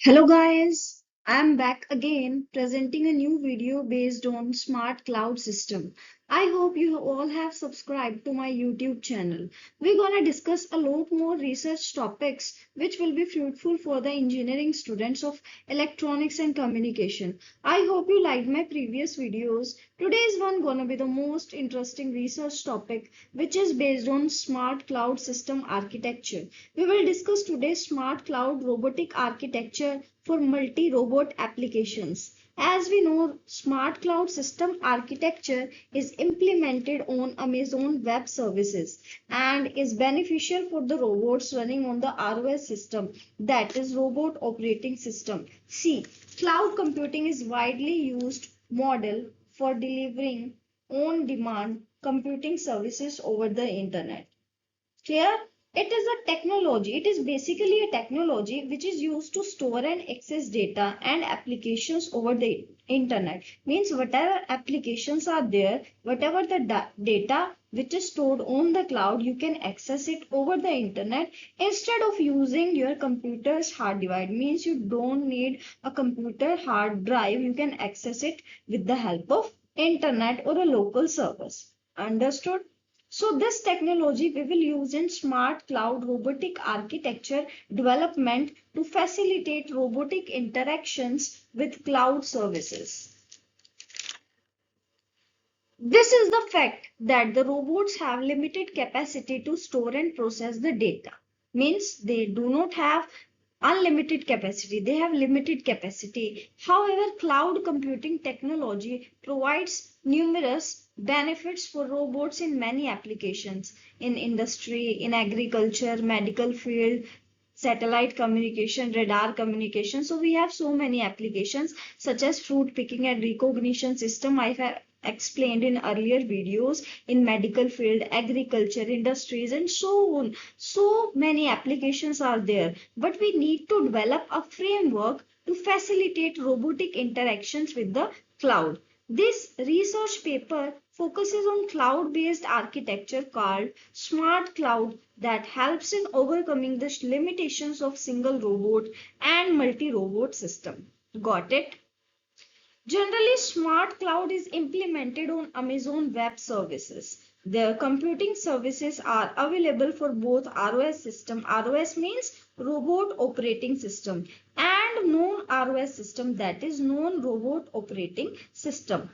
Hello guys, I'm back again presenting a new video based on smart cloud system. I hope you all have subscribed to my YouTube channel. We're gonna discuss a lot more research topics which will be fruitful for the engineering students of electronics and communication. I hope you liked my previous videos. Today's one gonna be the most interesting research topic which is based on smart cloud system architecture. We will discuss today's smart cloud robotic architecture for multi-robot applications. As we know, smart cloud system architecture is implemented on Amazon Web Services and is beneficial for the robots running on the ROS system, that is Robot Operating System. C. Cloud computing is widely used model for delivering on-demand computing services over the internet. Clear? It is a technology. It is basically a technology which is used to store and access data and applications over the internet. Means whatever applications are there, whatever the data which is stored on the cloud, you can access it over the internet instead of using your computer's hard drive. Means you don't need a computer hard drive. You can access it with the help of internet or a local service. Understood? So this technology we will use in smart cloud robotic architecture development to facilitate robotic interactions with cloud services. This is the fact that the robots have limited capacity to store and process the data. Means they do not have unlimited capacity, they have limited capacity. However, cloud computing technology provides numerous benefits for robots in many applications in industry, in agriculture, medical field, satellite communication, radar communication. So we have so many applications such as fruit picking and recognition system. I have explained in earlier videos in medical field, agriculture, industries, and so on. So many applications are there, but we need to develop a framework to facilitate robotic interactions with the cloud. This research paper focuses on cloud-based architecture called smart cloud that helps in overcoming the limitations of single robot and multi-robot system. Got it? Generally, smart cloud is implemented on Amazon Web Services. The computing services are available for both ROS system. ROS means Robot Operating System, and non-ROS system, that is non-Robot Operating System.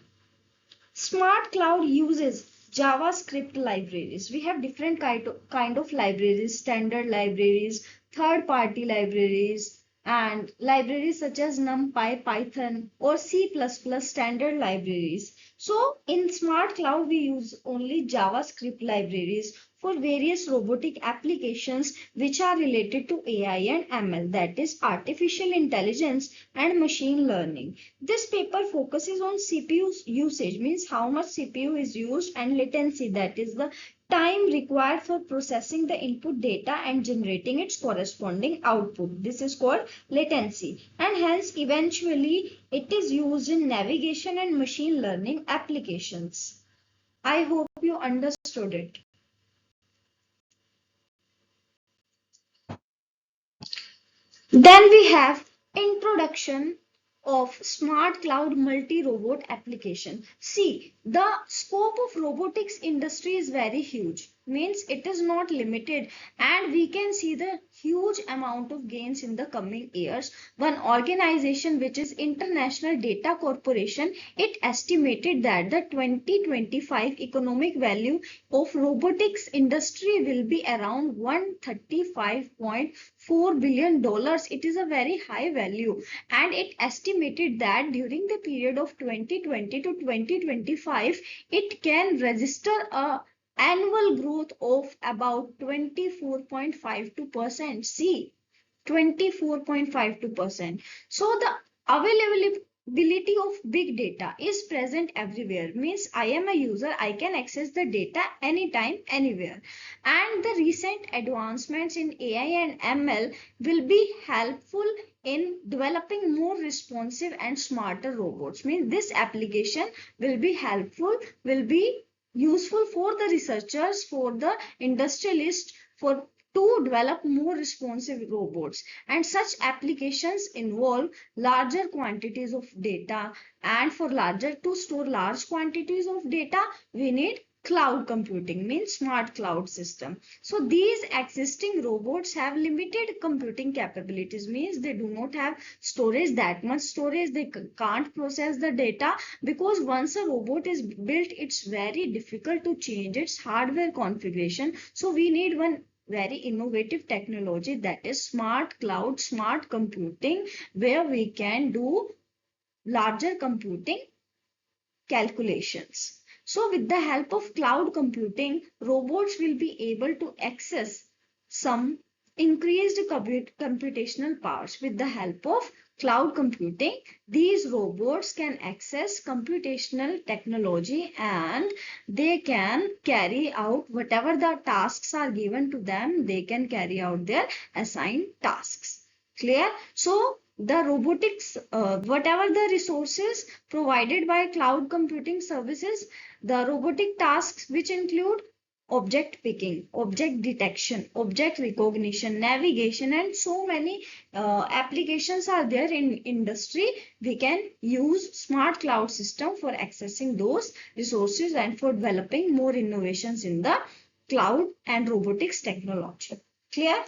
Smart cloud uses JavaScript libraries. We have different kind of libraries, standard libraries, third-party libraries, and libraries such as NumPy, Python, or C++ standard libraries. So in Smart Cloud, we use only JavaScript libraries for various robotic applications which are related to AI and ML, that is artificial intelligence and machine learning. This paper focuses on CPU usage, means how much CPU is used, and latency, that is the time required for processing the input data and generating its corresponding output. This is called latency, and hence eventually it is used in navigation and machine learning applications. I hope you understood it. Then we have introduction of smart cloud multi-robot application. See, the scope of robotics industry is very huge. Means it is not limited, and we can see the huge amount of gains in the coming years. One organization, which is International Data Corporation, it estimated that the 2025 economic value of robotics industry will be around $135.4 billion. It is a very high value, and it estimated that during the period of 2020 to 2025 it can register a annual growth of about 24.52%. See, 24.52%. So the availability of big data is present everywhere. Means I am a user, I can access the data anytime, anywhere. And the recent advancements in AI and ML will be helpful in developing more responsive and smarter robots. Means this application will be helpful, will be useful for the researchers, for the industrialists, for to develop more responsive robots. And such applications involve larger quantities of data, and for to store large quantities of data, we need cloud computing, means smart cloud system. So these existing robots have limited computing capabilities, means they do not have storage, that much storage. They can't process the data, because once a robot is built, it's very difficult to change its hardware configuration. So we need one very innovative technology, that is smart cloud, smart computing, where we can do larger computing calculations. So with the help of cloud computing, robots will be able to access some increased computational powers. With the help of cloud computing, these robots can access computational technology, and they can carry out whatever the tasks are given to them. They can carry out their assigned tasks. Clear? So the robotics, whatever the resources provided by cloud computing services, the robotic tasks which include object picking, object detection, object recognition, navigation, and so many applications are there in industry. We can use smart cloud system for accessing those resources and for developing more innovations in the cloud and robotics technology. Clear?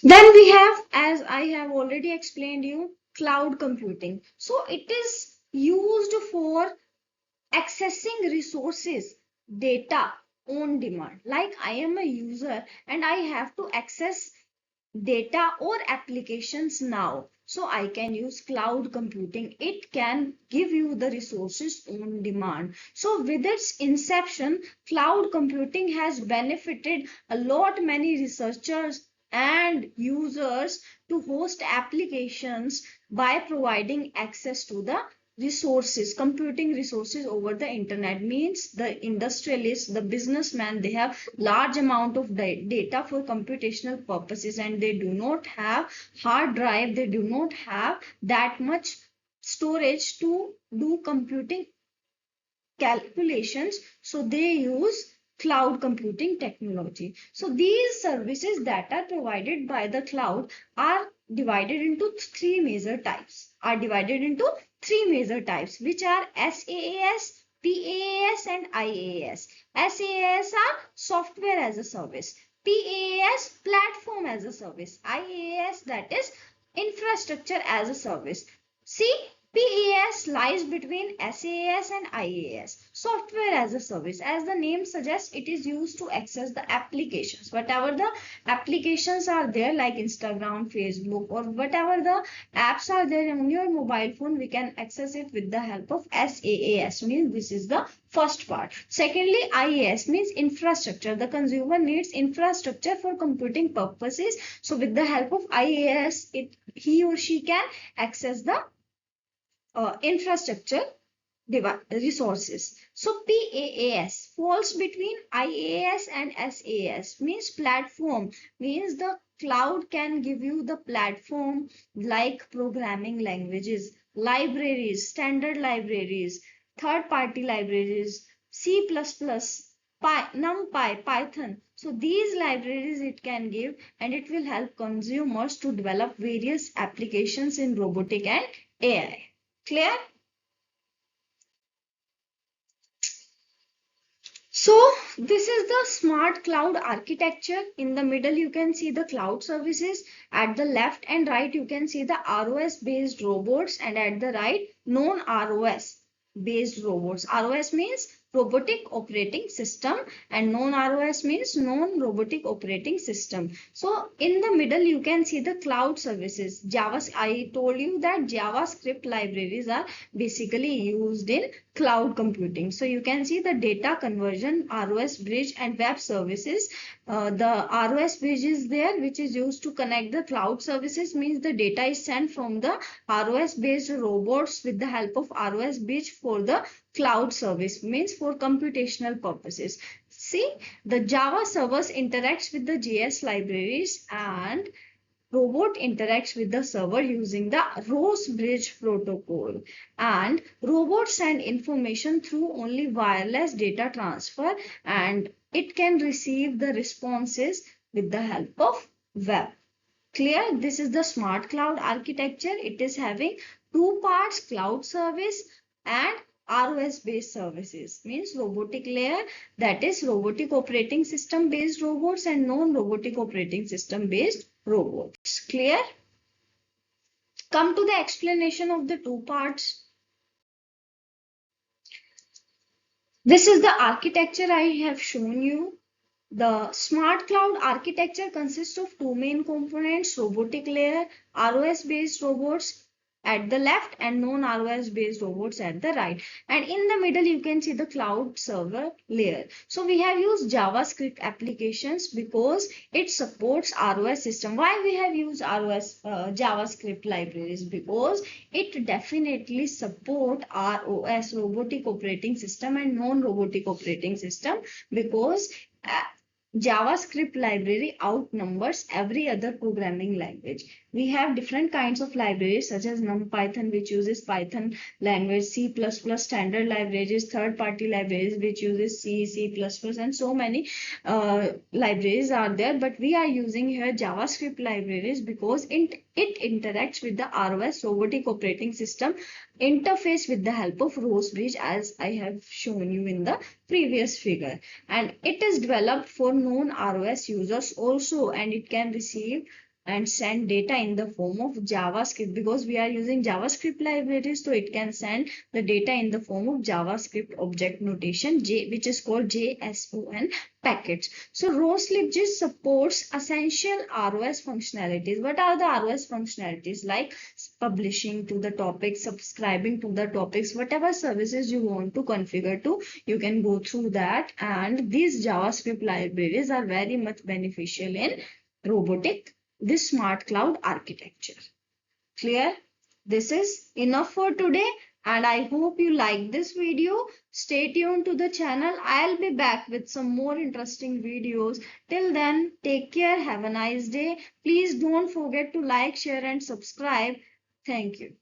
Then we have, as I have already explained you, cloud computing. So it is used for accessing resources, data on demand. Like I am a user and I have to access data or applications now. So I can use cloud computing. It can give you the resources on demand. So with its inception, cloud computing has benefited a lot many researchers and users to host applications by providing access to the resources, computing resources over the internet. Means the industrialists, the businessmen, they have large amount of data for computational purposes, and they do not have hard drive, they do not have that much storage to do computing calculations. So they use cloud computing technology. So these services that are provided by the cloud are divided into three major types, which are SaaS, PaaS, and IaaS. SaaS are software as a service, PaaS platform as a service, IaaS that is infrastructure as a service. See, PaaS lies between SaaS and IaaS, software as a service. As the name suggests, it is used to access the applications. Whatever the applications are there, like Instagram, Facebook, or whatever the apps are there on your mobile phone, we can access it with the help of SaaS. Means this is the first part. Secondly, IaaS means infrastructure. The consumer needs infrastructure for computing purposes. So with the help of IaaS, he or she can access the infrastructure resources. So PaaS falls between IaaS and SaaS, means platform, means the cloud can give you the platform like programming languages, libraries, standard libraries, third-party libraries, C++, NumPy, Python. So these libraries it can give, and it will help consumers to develop various applications in robotic and AI. Clear? So this is the smart cloud architecture. In the middle you can see the cloud services. At the left and right you can see the ROS based robots, and at the right non-ROS based robots. ROS means robotic operating system, and non-ROS means non-robotic operating system. So in the middle you can see the cloud services. I told you that JavaScript libraries are basically used in cloud computing. So you can see the data conversion, ROS bridge, and web services. The ROS bridge is there, which is used to connect the cloud services, means the data is sent from the ROS based robots with the help of ROS bridge for the cloud service, means for computational purposes. See, the Java servers interacts with the JS libraries, and robot interacts with the server using the ROS bridge protocol, and robots send information through only wireless data transfer, and it can receive the responses with the help of web. Clear? This is the smart cloud architecture. It is having two parts, cloud service and ROS based services. Means robotic layer, that is robotic operating system based robots and non-robotic operating system based robots. Clear? Come to the explanation of the two parts. This is the architecture I have shown you. The smart cloud architecture consists of two main components, robotic layer, ROS based robots at the left and non-ROS based robots at the right. And in the middle, you can see the cloud server layer. So we have used JavaScript applications because it supports ROS system. Why we have used JavaScript libraries? Because it definitely support ROS, robotic operating system, and non-robotic operating system, because JavaScript library outnumbers every other programming language. We have different kinds of libraries such as NumPython, which uses Python language, C++ standard libraries, third-party libraries which uses C, C++, and so many libraries are there. But we are using here JavaScript libraries because it interacts with the ROS, robotic operating system interface with the help of ROS bridge, as I have shown you in the previous figure. And it is developed for non-ROS users also, and it can receive and send data in the form of JavaScript. Because we are using JavaScript libraries, so it can send the data in the form of JavaScript object notation, which is called JSON packets. So ROS libg supports essential ROS functionalities. What are the ROS functionalities? Like publishing to the topics, subscribing to the topics, whatever services you want to configure to, you can go through that. And these JavaScript libraries are very much beneficial in robotic, this smart cloud architecture. Clear? This is enough for today, and I hope you like this video. Stay tuned to the channel. I'll be back with some more interesting videos. Till then, take care. Have a nice day. Please don't forget to like, share, and subscribe. Thank you.